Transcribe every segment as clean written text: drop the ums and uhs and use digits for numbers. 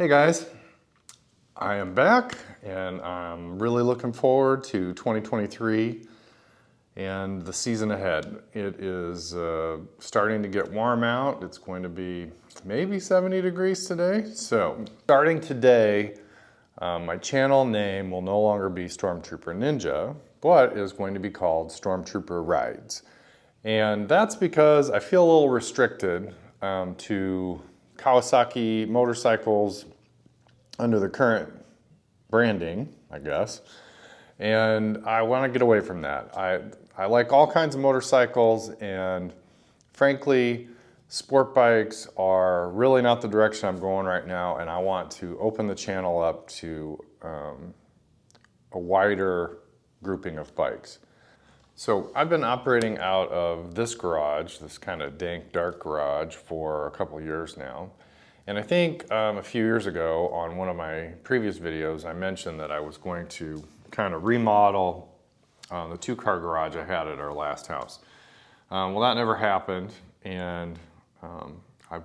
Hey guys, I am back and I'm really looking forward to 2023 and the season ahead. It is starting to get warm out. It's going to be maybe 70 degrees today. So starting today, my channel name will no longer be Stormtrooper Ninja, but is going to be called Stormtrooper Rides. And that's because I feel a little restricted to Kawasaki motorcycles under the current branding, I guess. And I want to get away from that. I like all kinds of motorcycles, and frankly, sport bikes are really not the direction I'm going right now, and I want to open the channel up to a wider grouping of bikes. So I've been operating out of this garage, this kind of dank, dark garage, for a couple years now. And I think a few years ago on one of my previous videos, I mentioned that I was going to kind of remodel the two-car garage I had at our last house. Well, that never happened, and I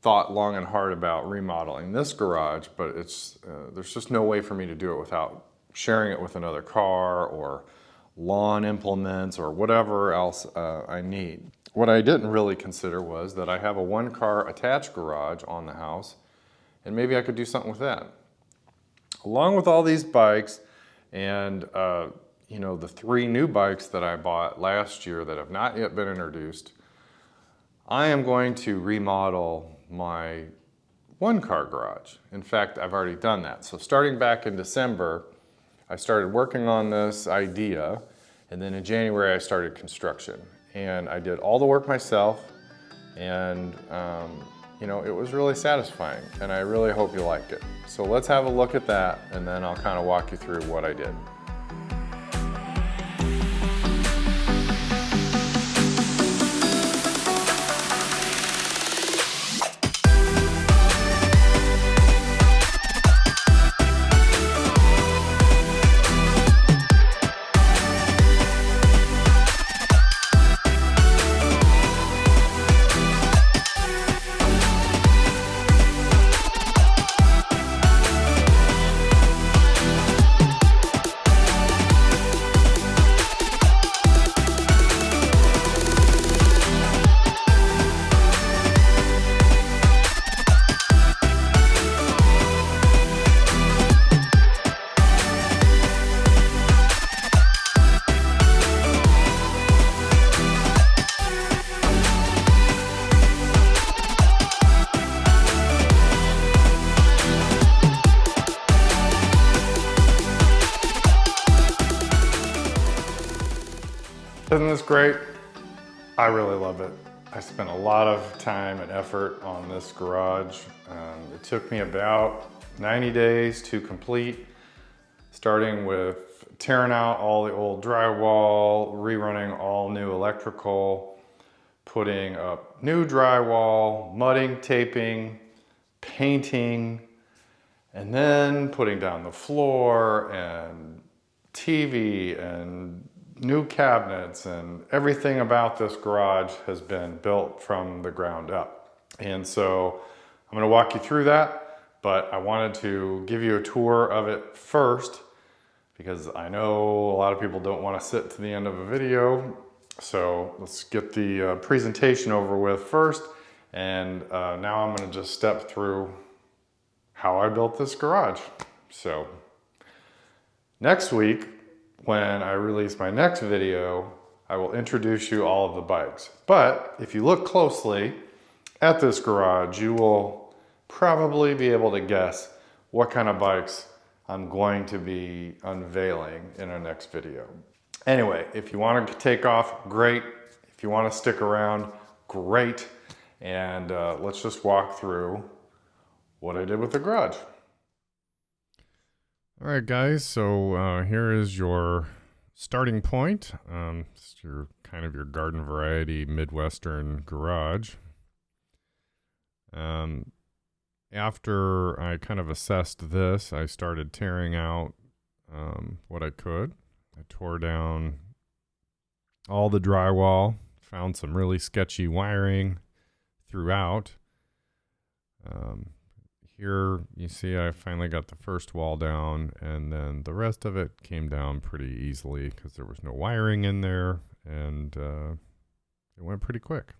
thought long and hard about remodeling this garage, but there's just no way for me to do it without sharing it with another car or lawn implements or whatever else I need. What I didn't really consider was that I have a one-car attached garage on the house, and maybe I could do something with that. Along with all these bikes and the 3 new bikes that I bought last year that have not yet been introduced, I am going to remodel my one-car garage. In fact, I've already done that. So starting back in December, I started working on this idea, and then in January I started construction. And I did all the work myself, and it was really satisfying, and I really hope you liked it. So let's have a look at that, and then I'll kind of walk you through what I did. Isn't this great? I really love it. I spent a lot of time and effort on this garage. It took me about 90 days to complete, starting with tearing out all the old drywall, rerunning all new electrical, putting up new drywall, mudding, taping, painting, and then putting down the floor and TV and new cabinets, and everything about this garage has been built from the ground up. And so I'm going to walk you through that, but I wanted to give you a tour of it first because I know a lot of people don't want to sit to the end of a video. So let's get the presentation over with first, and now I'm going to just step through how I built this garage. So next week, when I release my next video, I will introduce you all of the bikes. But if you look closely at this garage, you will probably be able to guess what kind of bikes I'm going to be unveiling in our next video. Anyway, if you want to take off, great. If you want to stick around, great. And let's just walk through what I did with the garage. All right, guys, so here is your starting point. It's your garden variety Midwestern garage. After I kind of assessed this, I started tearing out what I could. I tore down all the drywall, found some really sketchy wiring throughout. here you see I finally got the first wall down, and then the rest of it came down pretty easily because there was no wiring in there, and it went pretty quick.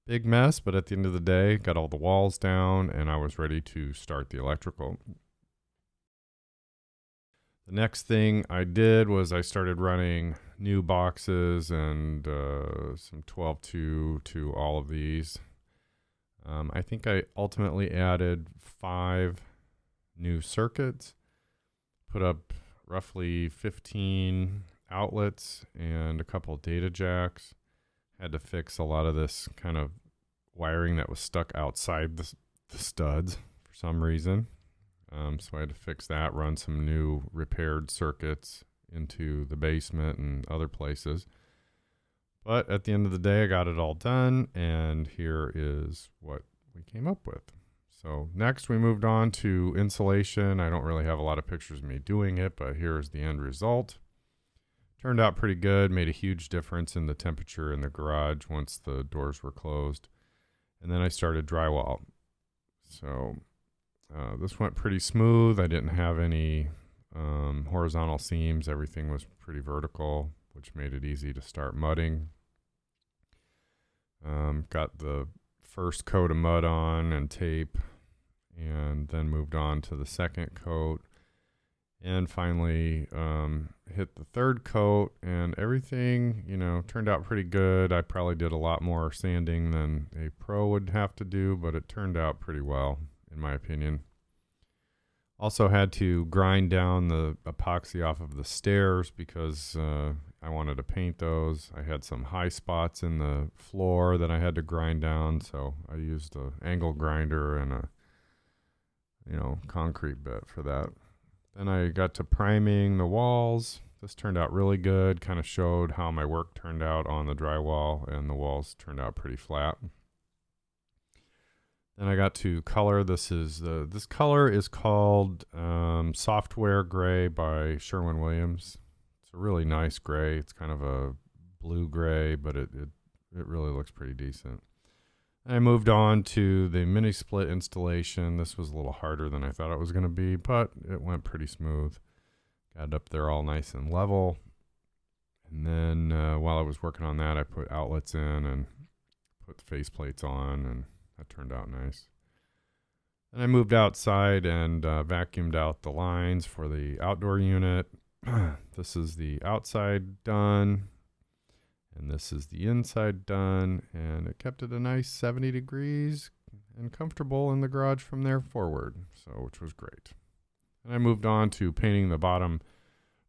Big mess, but at the end of the day, got all the walls down, and I was ready to start the electrical. The next thing I did was I started running new boxes and some 12-2 to all of these. I think I ultimately added 5 new circuits, put up roughly 15 outlets and a couple of data jacks. Had to fix a lot of this kind of wiring that was stuck outside the studs for some reason. So I had to fix that, run some new repaired circuits into the basement and other places. But at the end of the day, I got it all done, and here is what we came up with. So next we moved on to insulation. I don't really have a lot of pictures of me doing it, but here's the end result. Turned out pretty good, made a huge difference in the temperature in the garage once the doors were closed. And then I started drywall. So this went pretty smooth. I didn't have any horizontal seams. Everything was pretty vertical, which made it easy to start mudding. Got the first coat of mud on and tape, and then moved on to the second coat. And finally hit the third coat, and everything, turned out pretty good. I probably did a lot more sanding than a pro would have to do, but it turned out pretty well, in my opinion. Also had to grind down the epoxy off of the stairs because I wanted to paint those. I had some high spots in the floor that I had to grind down, so I used an angle grinder and a concrete bit for that. Then I got to priming the walls. This turned out really good. Kind of showed how my work turned out on the drywall, and the walls turned out pretty flat. Then I got to color. This color is called Software Gray by Sherwin-Williams. It's a really nice gray. It's kind of a blue gray, but it really looks pretty decent. I moved on to the mini split installation. This was a little harder than I thought it was going to be, but it went pretty smooth. Got it up there all nice and level. And then while I was working on that, I put outlets in and put the face plates on, and that turned out nice. Then I moved outside and vacuumed out the lines for the outdoor unit. This is the outside done. And this is the inside done, and it kept it a nice 70 degrees and comfortable in the garage from there forward, which was great. And I moved on to painting the bottom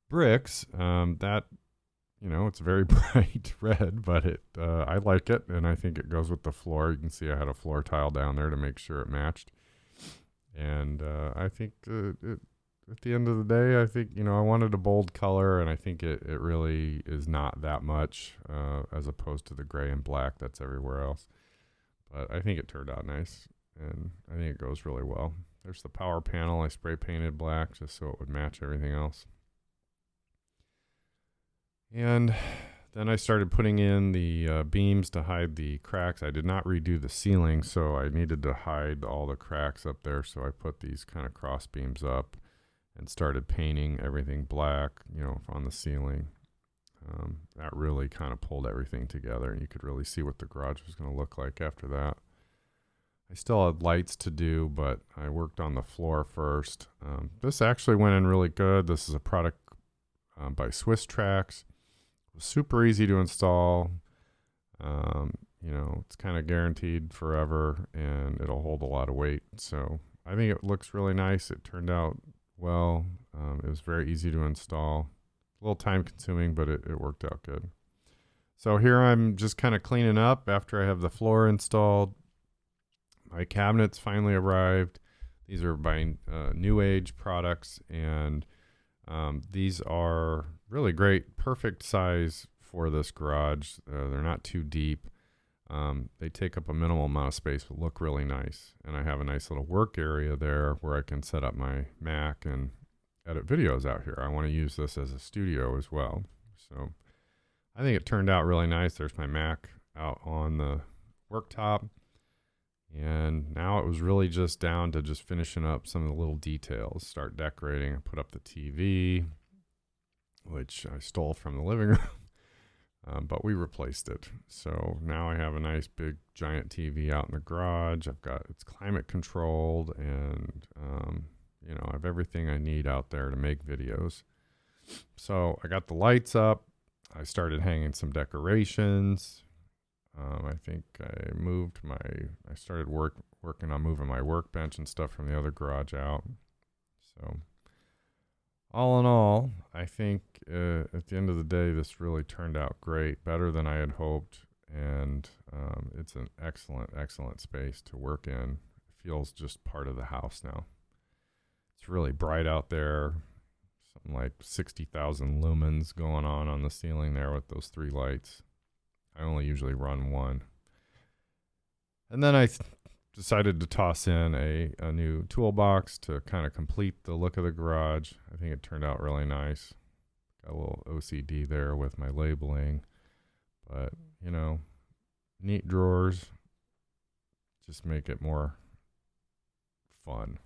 bricks. It's very bright red, but I like it, and I think it goes with the floor. You can see I had a floor tile down there to make sure it matched. And I think at the end of the day, I think, I wanted a bold color, and I think it really is not that much as opposed to the gray and black that's everywhere else. But I think it turned out nice, and I think it goes really well. There's the power panel. I spray painted black just so it would match everything else. And then I started putting in the beams to hide the cracks. I did not redo the ceiling, so I needed to hide all the cracks up there, so I put these kind of cross beams up and started painting everything black, on the ceiling. That really kind of pulled everything together, and you could really see what the garage was going to look like after that. I still had lights to do, but I worked on the floor first. This actually went in really good. This is a product by Swiss Trax. It was super easy to install. It's kind of guaranteed forever, and it'll hold a lot of weight. So I think it looks really nice. It turned out well. It was very easy to install. A little time consuming, but it worked out good. So here I'm just kind of cleaning up after I have the floor installed. My cabinets finally arrived. These are by New Age products, and these are really great, perfect size for this garage. They're not too deep. They take up a minimal amount of space, but look really nice. And I have a nice little work area there where I can set up my Mac and edit videos out here. I want to use this as a studio as well. So I think it turned out really nice. There's my Mac out on the worktop. And now it was really just down to just finishing up some of the little details, start decorating. I put up the TV, which I stole from the living room, but we replaced it. So now I have a nice big giant TV out in the garage. It's climate controlled, and you know, I have everything I need out there to make videos. So I got the lights up. I started hanging some decorations. I think I started working on moving my workbench and stuff from the other garage out. So all in all, I think at the end of the day, this really turned out great, better than I had hoped. And it's an excellent space to work in. It feels just part of the house now. It's really bright out there. Something like 60,000 lumens going on the ceiling there with those 3 lights. I only usually run 1. And then I decided to toss in a new toolbox to kind of complete the look of the garage. I think it turned out really nice. Got a little OCD there with my labeling. But, you know, neat drawers just make it more fun.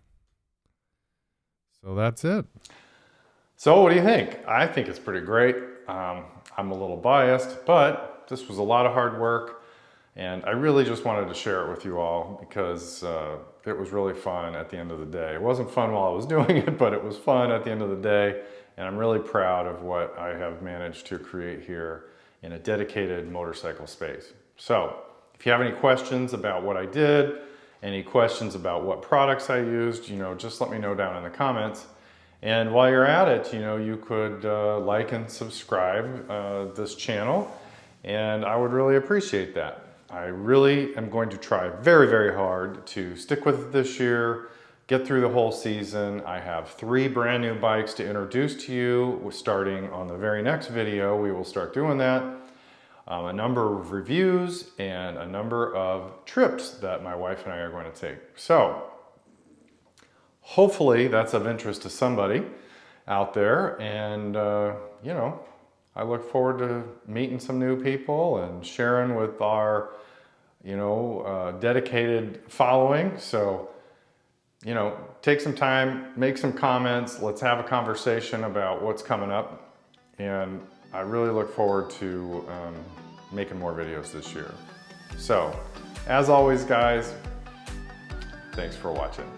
So that's it. So what do you think? I think it's pretty great. I'm a little biased, but this was a lot of hard work, and I really just wanted to share it with you all because it was really fun at the end of the day. It wasn't fun while I was doing it, but it was fun at the end of the day, and I'm really proud of what I have managed to create here in a dedicated motorcycle space. So if you have any questions about what I did, any questions about what products I used, you know, just let me know down in the comments. And while you're at it, you know, you could like and subscribe this channel, and I would really appreciate that. I really am going to try very, very hard to stick with it this year, get through the whole season. I have 3 brand new bikes to introduce to you. Starting on the very next video, we will start doing that. A number of reviews and a number of trips that my wife and I are going to take. So hopefully that's of interest to somebody out there, and you know, I look forward to meeting some new people and sharing with our, you know, dedicated following. So, you know, take some time, make some comments, let's have a conversation about what's coming up, and I really look forward to making more videos this year. So, as always guys, thanks for watching.